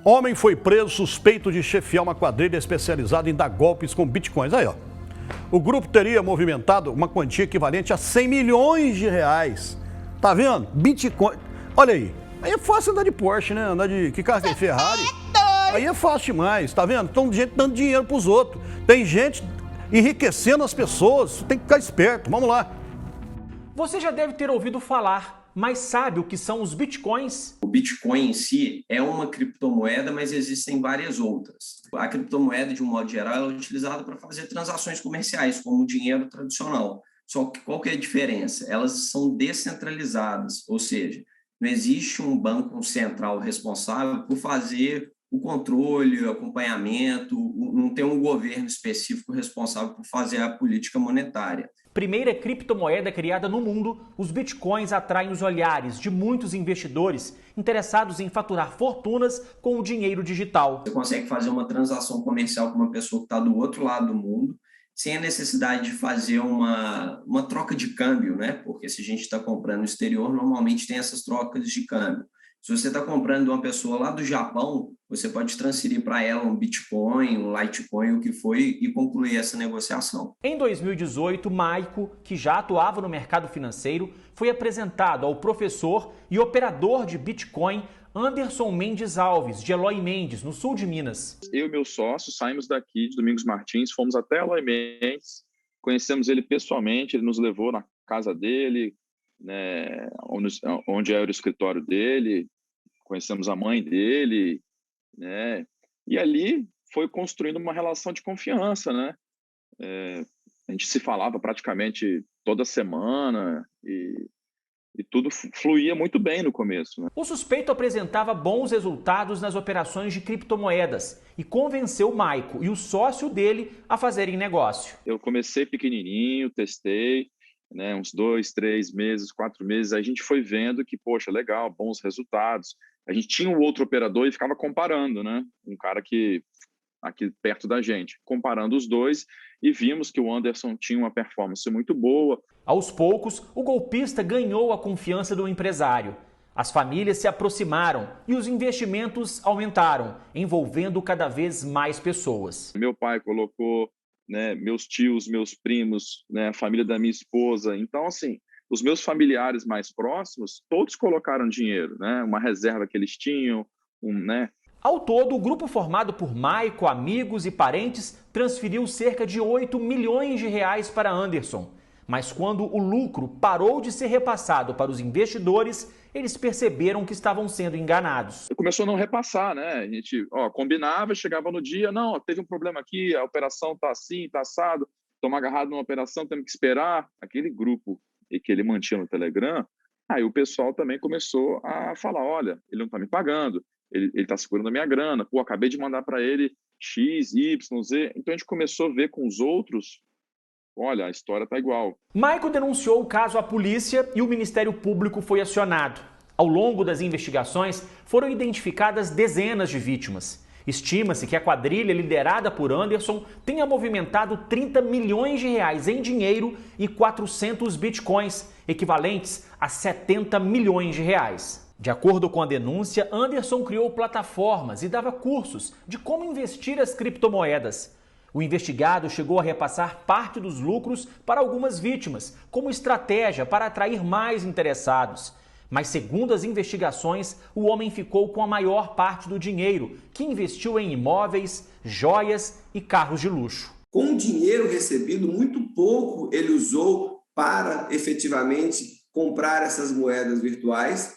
Homem foi preso suspeito de chefiar uma quadrilha especializada em dar golpes com bitcoins. Aí, ó. O grupo teria movimentado uma quantia equivalente a 100 milhões de reais. Tá vendo? Bitcoin. Olha aí. Aí é fácil andar de Porsche, né? Andar de... Que carro tem? Ferrari? Aí é fácil demais, tá vendo? Tem gente dando dinheiro pros outros. Tem gente enriquecendo as pessoas. Tem que ficar esperto. Vamos lá. Você já deve ter ouvido falar, mas sabe o que são os bitcoins? O Bitcoin em si é uma criptomoeda, mas existem várias outras. A criptomoeda, de um modo geral, é utilizada para fazer transações comerciais, como o dinheiro tradicional. Só que qual que é a diferença? Elas são descentralizadas, ou seja, não existe um banco central responsável por fazer o controle, o acompanhamento, não tem um governo específico responsável por fazer a política monetária. Primeira criptomoeda criada no mundo, os bitcoins atraem os olhares de muitos investidores interessados em faturar fortunas com o dinheiro digital. Você consegue fazer uma transação comercial com uma pessoa que está do outro lado do mundo, sem a necessidade de fazer uma troca de câmbio, né? Porque se a gente está comprando no exterior, normalmente tem essas trocas de câmbio. Se você está comprando de uma pessoa lá do Japão, você pode transferir para ela um Bitcoin, um Litecoin, o que for, e concluir essa negociação. Em 2018, Maico, que já atuava no mercado financeiro, foi apresentado ao professor e operador de Bitcoin Anderson Mendes Alves, de Eloy Mendes, no sul de Minas. Eu e meu sócio saímos daqui de Domingos Martins, fomos até Eloy Mendes, conhecemos ele pessoalmente, ele nos levou na casa dele, né, onde era o escritório dele, conhecemos a mãe dele, né, e ali foi construindo uma relação de confiança, né, a gente se falava praticamente toda semana e tudo fluía muito bem no começo, né? O suspeito apresentava bons resultados nas operações de criptomoedas e convenceu Maico e o sócio dele a fazerem negócio. Eu comecei pequenininho, testei, né, uns 2, 3 meses, 4 meses, aí a gente foi vendo que, poxa, legal, bons resultados. A gente tinha um outro operador e ficava comparando, né? Um cara que aqui perto da gente, comparando os dois, e vimos que o Anderson tinha uma performance muito boa. Aos poucos, o golpista ganhou a confiança do empresário. As famílias se aproximaram e os investimentos aumentaram, envolvendo cada vez mais pessoas. Meu pai colocou, né, meus tios, meus primos, né, a família da minha esposa. Então, assim, os meus familiares mais próximos, todos colocaram dinheiro, né, uma reserva que eles tinham, né. Ao todo, o grupo formado por Maico, amigos e parentes transferiu cerca de 8 milhões de reais para Anderson. Mas quando o lucro parou de ser repassado para os investidores, eles perceberam que estavam sendo enganados. Começou a não repassar, né? A gente combinava, chegava no dia, não, teve um problema aqui, a operação está assim, está assado, estamos agarrados numa operação, temos que esperar. Aquele grupo que ele mantinha no Telegram, aí o pessoal também começou a falar, olha, ele não está me pagando, ele está segurando a minha grana, pô, acabei de mandar para ele X, Y, Z. Então a gente começou a ver com os outros, olha, a história está igual. Maico denunciou o caso à polícia e o Ministério Público foi acionado. Ao longo das investigações, foram identificadas dezenas de vítimas. Estima-se que a quadrilha liderada por Anderson tenha movimentado 30 milhões de reais em dinheiro e 400 bitcoins, equivalentes a 70 milhões de reais. De acordo com a denúncia, Anderson criou plataformas e dava cursos de como investir as criptomoedas. O investigado chegou a repassar parte dos lucros para algumas vítimas, como estratégia para atrair mais interessados. Mas, segundo as investigações, o homem ficou com a maior parte do dinheiro, que investiu em imóveis, joias e carros de luxo. Com o dinheiro recebido, muito pouco ele usou para efetivamente comprar essas moedas virtuais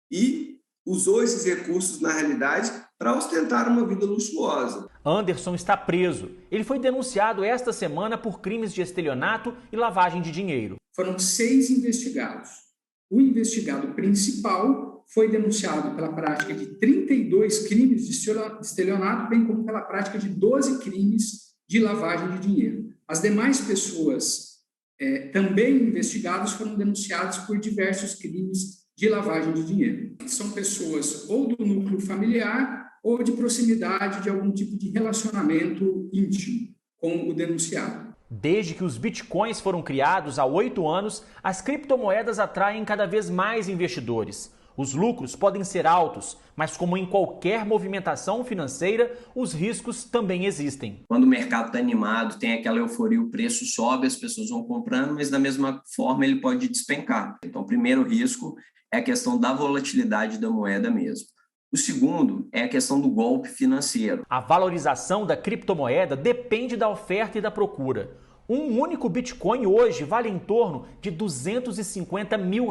e usou esses recursos, na realidade, para ostentar uma vida luxuosa. Anderson está preso. Ele foi denunciado esta semana por crimes de estelionato e lavagem de dinheiro. Foram 6 investigados. O investigado principal foi denunciado pela prática de 32 crimes de estelionato, bem como pela prática de 12 crimes de lavagem de dinheiro. As demais pessoas também investigadas foram denunciadas por diversos crimes de lavagem de dinheiro. São pessoas ou do núcleo familiar ou de proximidade de algum tipo de relacionamento íntimo com o denunciado. Desde que os bitcoins foram criados há 8 anos, as criptomoedas atraem cada vez mais investidores. Os lucros podem ser altos, mas como em qualquer movimentação financeira, os riscos também existem. Quando o mercado está animado, tem aquela euforia, o preço sobe, as pessoas vão comprando, mas da mesma forma ele pode despencar. Então, o primeiro risco é a questão da volatilidade da moeda mesmo. O segundo é a questão do golpe financeiro. A valorização da criptomoeda depende da oferta e da procura. Um único Bitcoin hoje vale em torno de R$250 mil.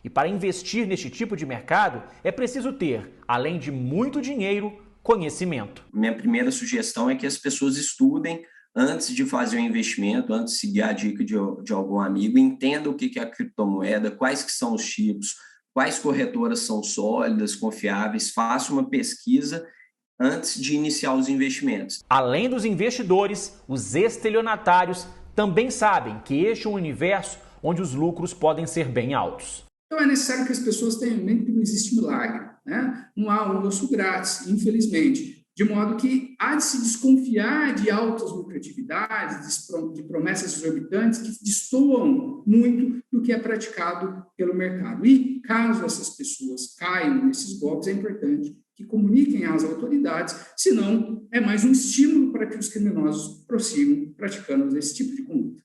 E para investir neste tipo de mercado, é preciso ter, além de muito dinheiro, conhecimento. Minha primeira sugestão é que as pessoas estudem antes de fazer o investimento, antes de seguir a dica de algum amigo, entendam o que é a criptomoeda, quais que são os tipos, quais corretoras são sólidas, confiáveis, faça uma pesquisa antes de iniciar os investimentos. Além dos investidores, os estelionatários também sabem que este é um universo onde os lucros podem ser bem altos. Então é necessário que as pessoas tenham em mente que não existe milagre, né? Não há almoço grátis, infelizmente. De modo que há de se desconfiar de altas lucratividades, de promessas exorbitantes que destoam muito do que é praticado pelo mercado. E, caso essas pessoas caiam nesses golpes, é importante que comuniquem às autoridades, senão é mais um estímulo para que os criminosos prossigam praticando esse tipo de conduta.